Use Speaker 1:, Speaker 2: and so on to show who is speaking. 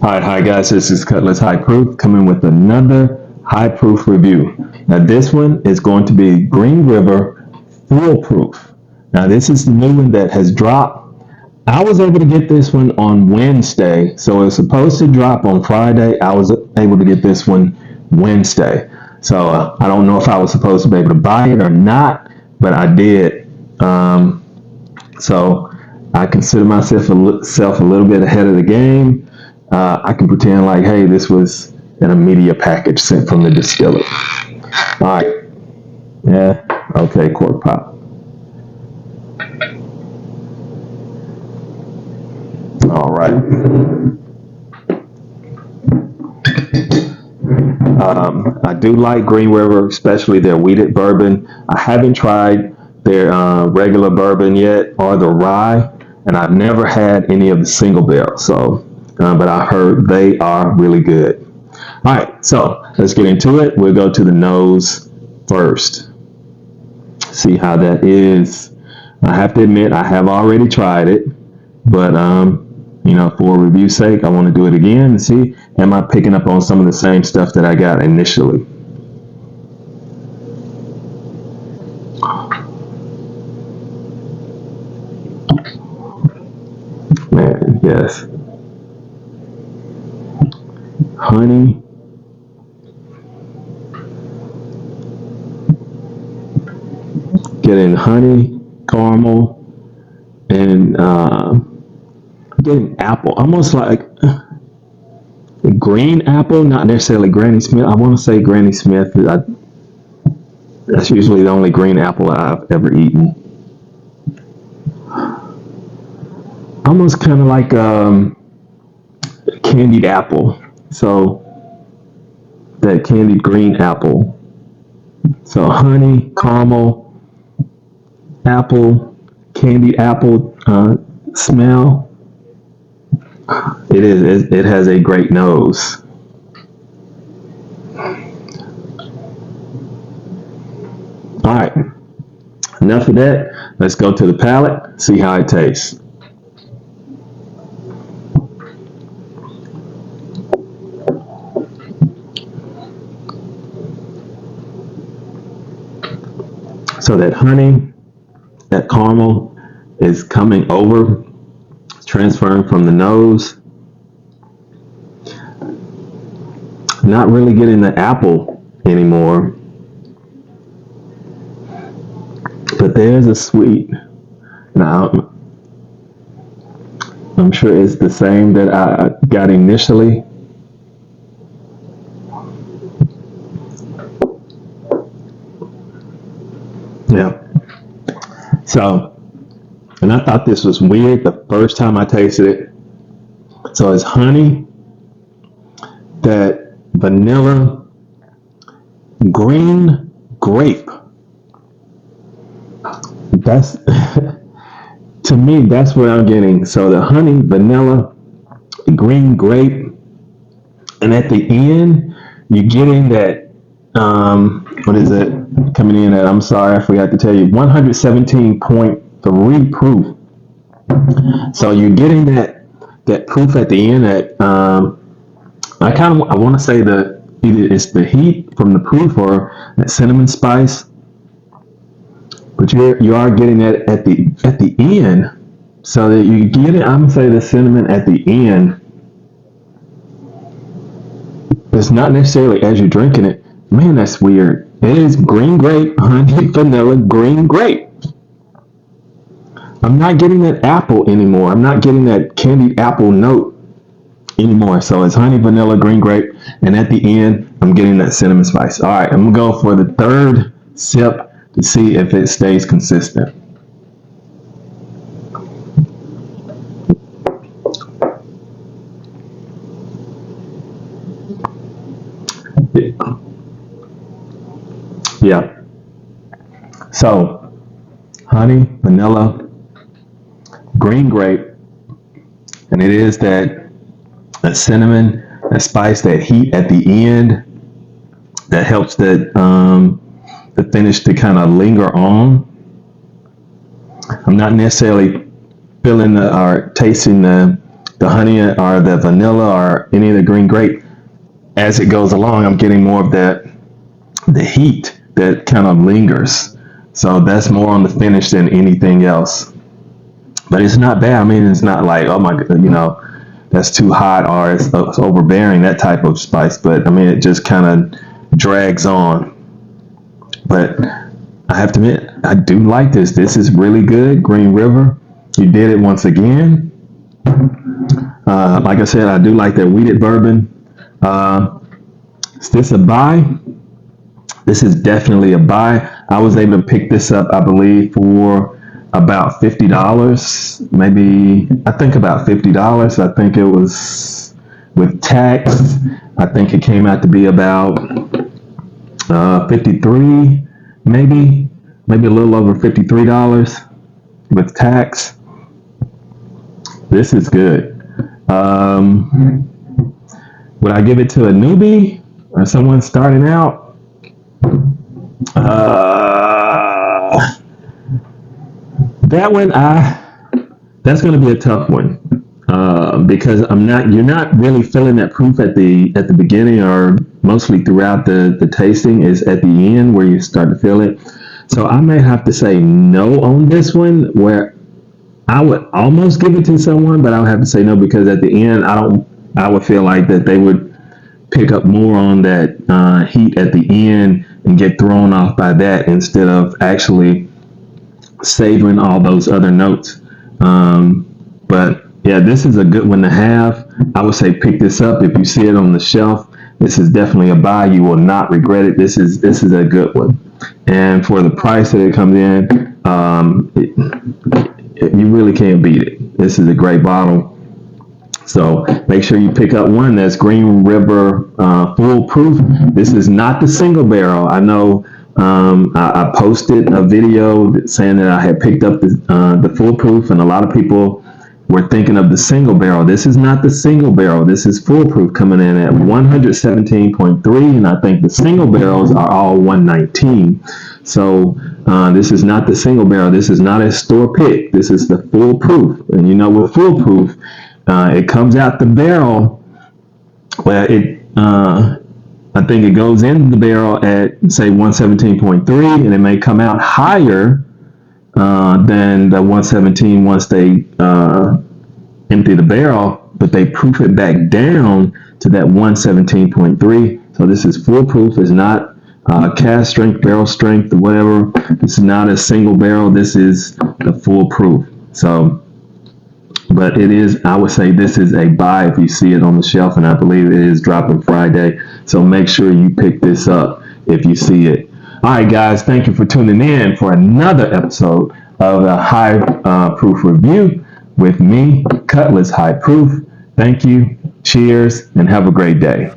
Speaker 1: Hi guys, this is Cutlass High Proof coming with another high proof review. Now this one is going to be Green River Foolproof. Now this is the new one that has dropped. I was able to get this one on Wednesday, so it was supposed to drop on Friday. I was able to get this one Wednesday. So I don't know if I was supposed to be able to buy it or not, but I did. So I consider myself a little bit ahead of the game. I can pretend like, hey, this was in a media package sent from the distillery. All right. Yeah. Okay. Cork pop. All right. I do like Green River, especially their wheated bourbon. I haven't tried their regular bourbon yet or the rye, and I've never had any of the single barrel. So, but I heard they are really good. All right, so let's get into it. We'll go to the nose first. See how that is. I have to admit, I have already tried it, but for review sake, I want to do it again and see, am I picking up on some of the same stuff that I got initially? Man, yes. Honey. Getting honey, caramel, and getting apple. Almost like green apple, not necessarily Granny Smith. I want to say Granny Smith. That's usually the only green apple I've ever eaten. Almost kind of like candied apple. So that candied green apple. So honey, caramel, apple, candied apple smell. It has a great nose. All right, enough of that. Let's go to the palate, see how it tastes. So that honey, that caramel is coming over, transferring from the nose. Not really getting the apple anymore, but there's a sweet. Now, I'm sure it's the same that I got initially. Yeah. So, and I thought this was weird the first time I tasted it. So it's honey, that vanilla, green grape. That's to me, that's what I'm getting. So the honey, vanilla, green grape, and at the end, you're getting that. What is it coming in at? I'm sorry, I forgot to tell you. 117.3 proof. So you're getting that proof at the end. That I want to say that either it's the heat from the proof or that cinnamon spice. But you are getting that at the end, so that you get it. I'm gonna say the cinnamon at the end. It's not necessarily as you're drinking it. Man, that's weird. It is green grape, honey, vanilla, green grape. I'm not getting that apple anymore. I'm not getting that candied apple note anymore. So it's honey, vanilla, green grape, and at the end, I'm getting that cinnamon spice. All right, I'm gonna go for the third sip to see if it stays consistent. Yeah. So, honey, vanilla, green grape, and it is that cinnamon, that spice, that heat at the end that helps the finish to kind of linger on. I'm not necessarily feeling or tasting the the honey or the vanilla or any of the green grape, as it goes along, I'm getting more of the heat that kind of lingers. So that's more on the finish than anything else. But it's not bad. I mean, it's not like, oh my, that's too hot or it's overbearing, that type of spice. But I mean, it just kind of drags on. But I have to admit, I do like this. This is really good. Green River, you did it once again. Like I said, I do like that wheated bourbon. Is this a buy? This is definitely a buy. I was able to pick this up, I believe, for about $50. Maybe, I think about $50. I think it was with tax. I think it came out to be about 53, maybe a little over $53 with tax. This is good. Would I give it to a newbie or someone starting out? That one, that's going to be a tough one because you're not really feeling that proof at the beginning or mostly throughout the tasting. Is at the end where you start to feel it. So I may have to say no on this one, where I would almost give it to someone, but I would have to say no because at the end I would feel like that they would pick up more on that heat at the end and get thrown off by that instead of actually savoring all those other notes. But yeah, this is a good one to have. I would say pick this up if you see it on the shelf. This is definitely a buy. You will not regret it. This is a good one. And for the price that it comes in, you really can't beat it. This is a great bottle. So make sure you pick up one that's Green River Foolproof. This is not the single barrel. I know I posted a video saying that I had picked up the Foolproof, and a lot of people were thinking of the single barrel. This is not the single barrel. This is Foolproof coming in at 117.3, and I think the single barrels are all 119. So this is not the single barrel. This is not a store pick. This is the Foolproof. And you know, with Foolproof, it comes out the barrel where I think it goes into the barrel at, say, 117.3, and it may come out higher than the 117 once they empty the barrel, but they proof it back down to that 117.3. So this is Foolproof. It's not cast strength, barrel strength, or whatever. This is not a single barrel. This is the Foolproof. So, but it is, I would say this is a buy if you see it on the shelf, and I believe it is dropping Friday. So make sure you pick this up if you see it. All right, guys, thank you for tuning in for another episode of the High Proof Review with me, Cutlass High Proof. Thank you, cheers, and have a great day.